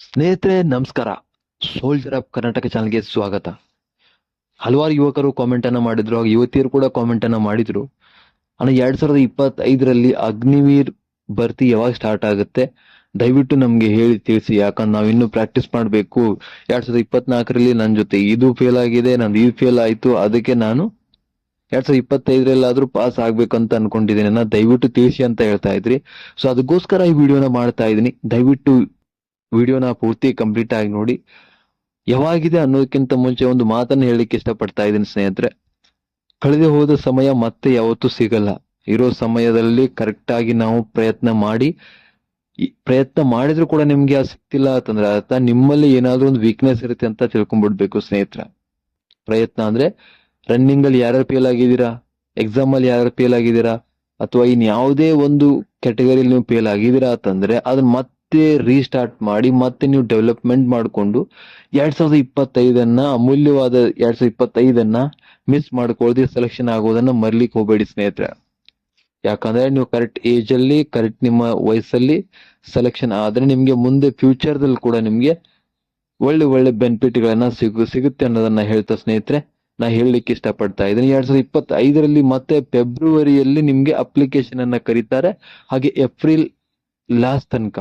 ಸ್ನೇಹಿತರೆ ನಮಸ್ಕಾರ. Soldier of Karnataka ಚಾನಲ್ಗೆ ಸ್ವಾಗತ. ಹಲವಾರು ಯುವಕರು ಕಾಮೆಂಟ್ ಅನ್ನ ಮಾಡಿದ್ರು, ಹಾಗೂ ಯುವತಿಯರು ಕೂಡ ಕಾಮೆಂಟ್ ಅನ್ನ ಮಾಡಿದ್ರು. 2025ರಲ್ಲಿ ಅಗ್ನಿವೀರ್ ಭರ್ತಿ ಯಾವಾಗ ಸ್ಟಾರ್ಟ್ ಆಗುತ್ತೆ ದಯವಿಟ್ಟು ನಮ್ಗೆ ಹೇಳಿ ತಿಳಿಸಿ. ಯಾಕಂದ್ರೆ ನಾವು ಇನ್ನು ಪ್ರಾಕ್ಟೀಸ್ ಮಾಡ್ಬೇಕು. 2024ರಲ್ಲಿ ನನ್ನ ಜೊತೆ ಇದು ಫೇಲ್ ಆಗಿದೆ, ನಂದು ಇದು ಫೇಲ್ ಆಯ್ತು, ಅದಕ್ಕೆ ನಾನು 2025ರಲ್ಲಾದ್ರೂ ಪಾಸ್ ಆಗ್ಬೇಕಂತ ಅನ್ಕೊಂಡಿದ್ದೀನಿ, ದಯವಿಟ್ಟು ತಿಳಿಸಿ ಅಂತ ಹೇಳ್ತಾ ಇದ್ರಿ. ಸೊ ಅದಕ್ಕೋಸ್ಕರ ಈ ವಿಡಿಯೋನ ಮಾಡ್ತಾ ಇದೀನಿ. ದಯವಿಟ್ಟು ವಿಡಿಯೋನ ಪೂರ್ತಿ ಕಂಪ್ಲೀಟ್ ಆಗಿ ನೋಡಿ. ಯಾವಾಗಿದೆ ಅನ್ನೋದಕ್ಕಿಂತ ಮುಂಚೆ ಒಂದು ಮಾತನ್ನ ಹೇಳಲಿಕ್ಕೆ ಇಷ್ಟಪಡ್ತಾ ಇದ್ದೀನಿ ಸ್ನೇಹಿತರೆ. ಕಳೆದು ಹೋದ ಸಮಯ ಮತ್ತೆ ಯಾವತ್ತೂ ಸಿಗಲ್ಲ. ಇರೋ ಸಮಯದಲ್ಲಿ ಕರೆಕ್ಟ್ ಆಗಿ ನಾವು ಪ್ರಯತ್ನ ಮಾಡಿ, ಪ್ರಯತ್ನ ಮಾಡಿದ್ರು ಕೂಡ ನಿಮ್ಗೆ ಅದು ಸಿಕ್ತಿಲ್ಲ ಅಂತಂದ್ರೆ ಅರ್ಥ ನಿಮ್ಮಲ್ಲಿ ಏನಾದ್ರೂ ಒಂದು ವೀಕ್ನೆಸ್ ಇರುತ್ತೆ ಅಂತ ತಿಳ್ಕೊಂಡ್ಬಿಡ್ಬೇಕು ಸ್ನೇಹಿತರ. ಪ್ರಯತ್ನ ಅಂದ್ರೆ ರನ್ನಿಂಗ್ ಅಲ್ಲಿ ಯಾರ್ಯಾರು ಫೇಲ್ ಆಗಿದ್ದೀರಾ, ಎಕ್ಸಾಮ್ ಅಲ್ಲಿ ಯಾರು ಫೇಲ್ ಆಗಿದ್ದೀರಾ, ಅಥವಾ ಇನ್ ಯಾವುದೇ ಒಂದು ಕ್ಯಾಟಗರಿಯಲ್ಲಿ ನೀವು ಫೇಲ್ ಆಗಿದ್ದೀರಾ ಅಂತಂದ್ರೆ ಅದನ್ನ ಮತ್ತೆ ರೀಸ್ಟಾರ್ಟ್ ಮಾಡಿ ಮತ್ತೆ ನೀವು ಡೆವಲಪ್ಮೆಂಟ್ ಮಾಡಿಕೊಂಡು 2025 ಅಮೂಲ್ಯವಾದ 2025 ಮಿಸ್ ಮಾಡ್ಕೊಳ್ಳದೆ ಸೆಲೆಕ್ಷನ್ ಆಗೋದನ್ನ ಮರ್ಲಿಕ್ಕೆ ಹೋಗ್ಬೇಡಿ ಸ್ನೇಹಿತರೆ. ಯಾಕಂದ್ರೆ ನೀವು ಕರೆಕ್ಟ್ ಏಜ್ ಅಲ್ಲಿ ಕರೆಕ್ಟ್ ನಿಮ್ಮ ವಯಸ್ಸಲ್ಲಿ ಸೆಲೆಕ್ಷನ್ ಆದ್ರೆ ನಿಮ್ಗೆ ಮುಂದೆ ಫ್ಯೂಚರ್ದಲ್ಲಿ ಕೂಡ ನಿಮ್ಗೆ ಒಳ್ಳೆ ಒಳ್ಳೆ ಬೆನಿಫಿಟ್ ಗಳನ್ನ ಸಿಗುತ್ತೆ ಅನ್ನೋದನ್ನ ಹೇಳ್ತಾ ಸ್ನೇಹಿತರೆ ನಾ ಹೇಳಲಿಕ್ಕೆ ಇಷ್ಟಪಡ್ತಾ ಇದ್ದೀನಿ. 2025ರಲ್ಲಿ ಮತ್ತೆ ಫೆಬ್ರವರಿಯಲ್ಲಿ ನಿಮ್ಗೆ ಅಪ್ಲಿಕೇಶನ್ ಅನ್ನ ಕರೀತಾರೆ. ಹಾಗೆ ಏಪ್ರಿಲ್ ಲಾಸ್ಟ್ ತನಕ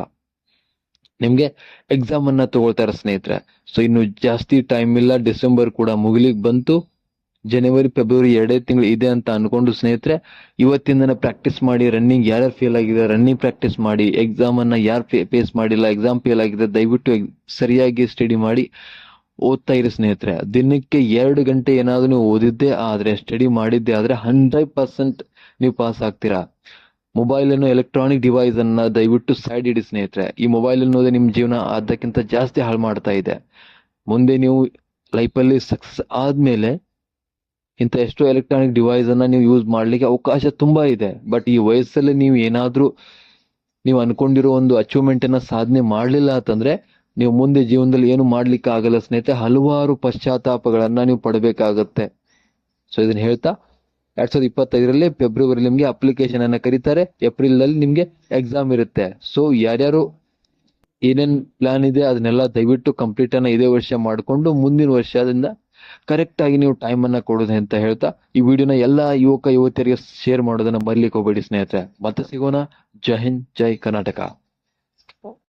ನಿಮ್ಗೆ ಎಕ್ಸಾಮ್ ಅನ್ನ ತಗೊಳ್ತಾರೆ ಸ್ನೇಹಿತರೆ. ಸೊ ಇನ್ನು ಜಾಸ್ತಿ ಟೈಮ್ ಇಲ್ಲ, ಡಿಸೆಂಬರ್ ಕೂಡ ಮುಗಿಲಿಕ್ ಬಂತು. ಜನವರಿ ಫೆಬ್ರವರಿ 2 ತಿಂಗಳು ಇದೆ ಅಂತ ಅನ್ಕೊಂಡು ಸ್ನೇಹಿತರೆ ಇವತ್ತಿಂದನೇ ಪ್ರಾಕ್ಟೀಸ್ ಮಾಡಿ. ರನ್ನಿಂಗ್ ಯಾರ್ಯಾರು ಫೇಲ್ ಆಗಿದೆ ರನ್ನಿಂಗ್ ಪ್ರಾಕ್ಟೀಸ್ ಮಾಡಿ. ಎಕ್ಸಾಮ್ ಅನ್ನ ಯಾರು ಫೇಸ್ ಮಾಡಿಲ್ಲ, ಎಕ್ಸಾಮ್ ಫೇಲ್ ಆಗಿದೆ, ದಯವಿಟ್ಟು ಸರಿಯಾಗಿ ಸ್ಟಡಿ ಮಾಡಿ ಓದ್ತಾ ಇರಿ ಸ್ನೇಹಿತರೆ. ದಿನಕ್ಕೆ 2 ಗಂಟೆ ಏನಾದ್ರು ನೀವು ಓದಿದ್ದೇ ಆದ್ರೆ, ಸ್ಟಡಿ ಮಾಡಿದ್ದೆ ಆದ್ರೆ 100% ನೀವು ಪಾಸ್ ಆಗ್ತೀರಾ. ಮೊಬೈಲ್ ಅನ್ನೋ ಎಲೆಕ್ಟ್ರಾನಿಕ್ ಡಿವೈಸ್ ಅನ್ನ ದಯವಿಟ್ಟು ಸೈಡ್ ಇಡಿ ಸ್ನೇಹಿತರೆ. ಈ ಮೊಬೈಲ್ ಅನ್ನೋದೇ ನಿಮ್ ಜೀವನ ಅದಕ್ಕಿಂತ ಜಾಸ್ತಿ ಹಾಳು ಮಾಡ್ತಾ ಇದೆ. ಮುಂದೆ ನೀವು ಲೈಫಲ್ಲಿ ಸಕ್ಸಸ್ ಆದ್ಮೇಲೆ ಇಂಥ ಎಷ್ಟೋ ಎಲೆಕ್ಟ್ರಾನಿಕ್ ಡಿವೈಸ್ ಅನ್ನ ನೀವು ಯೂಸ್ ಮಾಡ್ಲಿಕ್ಕೆ ಅವಕಾಶ ತುಂಬಾ ಇದೆ. ಬಟ್ ಈ ವಯಸ್ಸಲ್ಲಿ ನೀವು ಏನಾದ್ರೂ ನೀವು ಅನ್ಕೊಂಡಿರೋ ಒಂದು ಅಚೀವ್ಮೆಂಟ್ ಅನ್ನ ಸಾಧನೆ ಮಾಡ್ಲಿಲ್ಲ ಅಂತಂದ್ರೆ ನೀವು ಮುಂದೆ ಜೀವನದಲ್ಲಿ ಏನು ಮಾಡ್ಲಿಕ್ಕೆ ಆಗಲ್ಲ ಸ್ನೇಹಿತರೆ. ಹಲವಾರು ಪಶ್ಚಾತ್ತಾಪಗಳನ್ನ ನೀವು ಪಡಬೇಕಾಗತ್ತೆ. ಸೊ ಇದನ್ನ ಹೇಳ್ತಾ 2025ರಲ್ಲಿ ಫೆಬ್ರವರಿ ನಿಮ್ಗೆ ಅಪ್ಲಿಕೇಶನ್ ಅನ್ನ ಕರೀತಾರೆ. ಏಪ್ರಿಲ್ ನಲ್ಲಿ ನಿಮ್ಗೆ ಎಕ್ಸಾಮ್ ಇರುತ್ತೆ. ಸೊ ಯಾರ್ಯಾರು ಏನೇನ್ ಪ್ಲಾನ್ ಇದೆ ಅದನ್ನೆಲ್ಲ ದಯವಿಟ್ಟು ಕಂಪ್ಲೀಟ್ ಅನ್ನ ಇದೇ ವರ್ಷ ಮಾಡ್ಕೊಂಡು ಮುಂದಿನ ವರ್ಷದಿಂದ ಕರೆಕ್ಟ್ ಆಗಿ ನೀವು ಟೈಮ್ ಅನ್ನ ಕೊಡೋದು ಅಂತ ಹೇಳ್ತಾ ಈ ವಿಡಿಯೋನ ಎಲ್ಲಾ ಯುವಕ ಯುವತಿಯರಿಗೆ ಶೇರ್ ಮಾಡೋದನ್ನ ಮರ್ಲಿಕ್ಕೆ ಹೋಗ್ಬೇಡಿ ಸ್ನೇಹಿತರೆ. ಮತ್ತೆ ಸಿಗೋಣ. ಜೈ ಹಿಂದ್, ಜೈ ಕರ್ನಾಟಕ.